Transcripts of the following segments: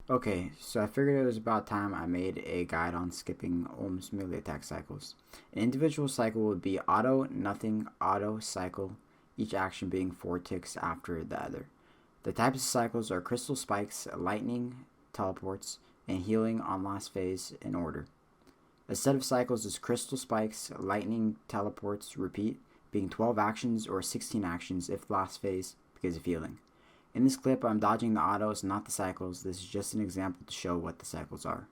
Okay, so I figured it was about time I made a guide on skipping Ohm's melee attack cycles. An individual cycle would be auto, nothing, auto, cycle, each action being 4 ticks after the other. The types of cycles are crystal spikes, lightning, teleports, and healing on last phase in order. A set of cycles is crystal spikes, lightning, teleports, repeat, being 12 actions or 16 actions if last phase because of healing. In this clip, I'm dodging the autos, not the cycles. This is just an example to show what the cycles are.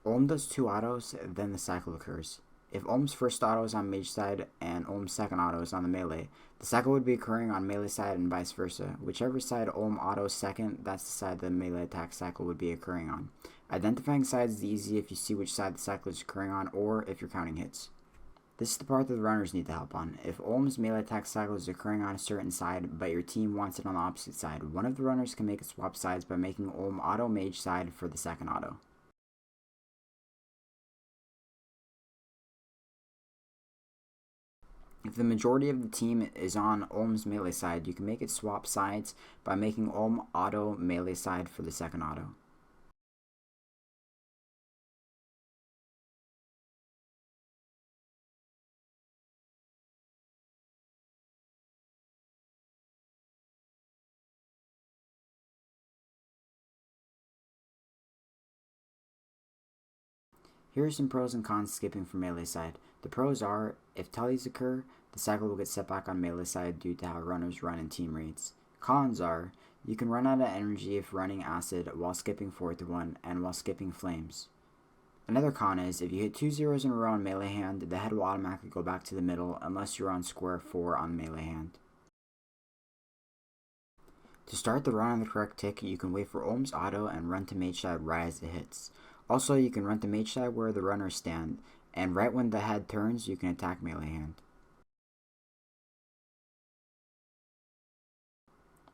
Ohm does 2 autos, then the cycle occurs. If Ohm's first auto is on Mage side and Ohm's second auto is on the melee, the cycle would be occurring on melee side and vice versa. Whichever side Ohm autos second, that's the side the melee attack cycle would be occurring on. Identifying sides is easy if you see which side the cycle is occurring on or if you're counting hits. This is the part that the runners need the help on. If Ohm's melee attack cycle is occurring on a certain side, but your team wants it on the opposite side, one of the runners can make it swap sides by making Ohm auto Mage side for the second auto. If the majority of the team is on Ohm's melee side, you can make it swap sides by making Ohm auto melee side for the second auto. Here are some pros and cons skipping for melee side. The pros are, if tellies occur, the cycle will get set back on melee side due to how runners run in team rates. Cons are, you can run out of energy if running acid while skipping 4-1 and while skipping flames. Another con is, if you hit 2 zeros in a row on melee hand, the head will automatically go back to the middle unless you're on square 4 on melee hand. To start the run on the correct tick, you can wait for Ohm's auto and run to Mage side right as it hits. Also, you can run to Mage side where the runners stand, and right when the head turns, you can attack melee hand.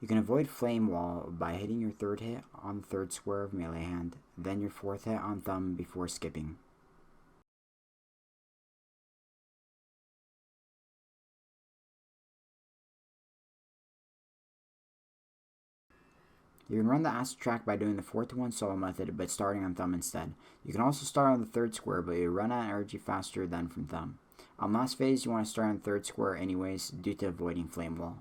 You can avoid Flamewall by hitting your third hit on the third square of melee hand, then your fourth hit on thumb before skipping. You can run the acid track by doing the 4-1 solo method, but starting on thumb instead. You can also start on the third square, but you run out of energy faster than from thumb. On last phase, you want to start on the third square anyways, due to avoiding Flamewall.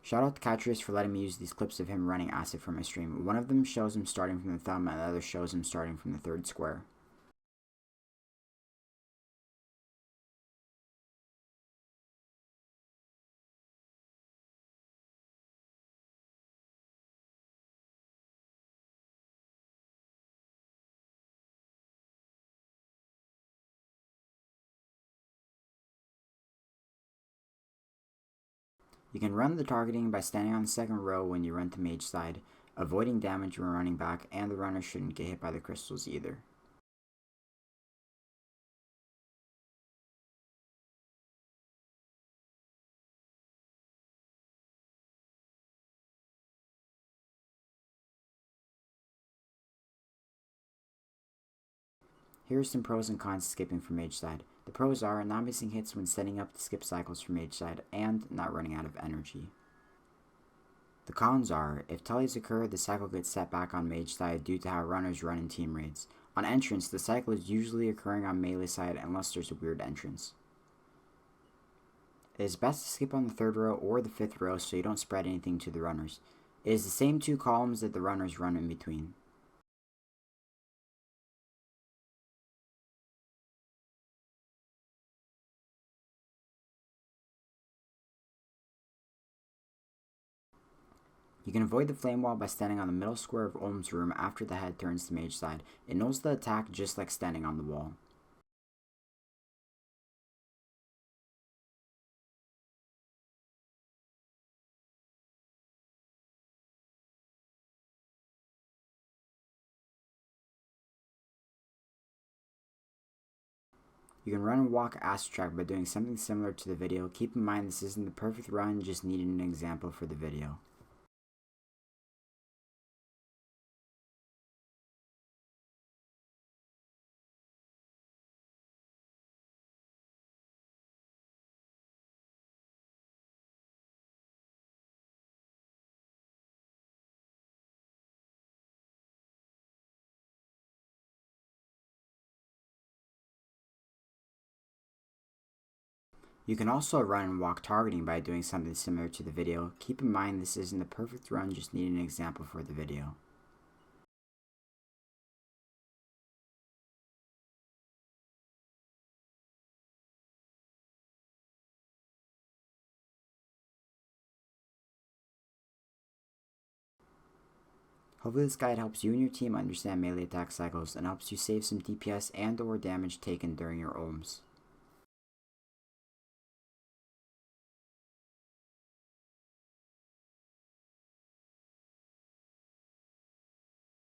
Shout out to Catrius for letting me use these clips of him running acid for my stream. One of them shows him starting from the thumb, and the other shows him starting from the third square. You can run the targeting by standing on the second row when you run to Mage side, avoiding damage when running back, and the runner shouldn't get hit by the crystals either. Here are some pros and cons to skipping for Mage side. The pros are not missing hits when setting up to skip cycles for Mage side, and not running out of energy. The cons are, if tellies occur, the cycle gets set back on Mage side due to how runners run in team raids. On entrance, the cycle is usually occurring on melee side unless there's a weird entrance. It is best to skip on the third row or the fifth row so you don't spread anything to the runners. It is the same 2 columns that the runners run in between. You can avoid the flame wall by standing on the middle square of Ohm's room after the head turns to Mage side. It knows the attack just like standing on the wall. You can run and walk Astral Track by doing something similar to the video. Keep in mind this isn't the perfect run, just needed an example for the video. You can also run and walk targeting by doing something similar to the video. Keep in mind this isn't the perfect run, just need an example for the video. Hopefully this guide helps you and your team understand melee attack cycles and helps you save some DPS and or damage taken during your ulms.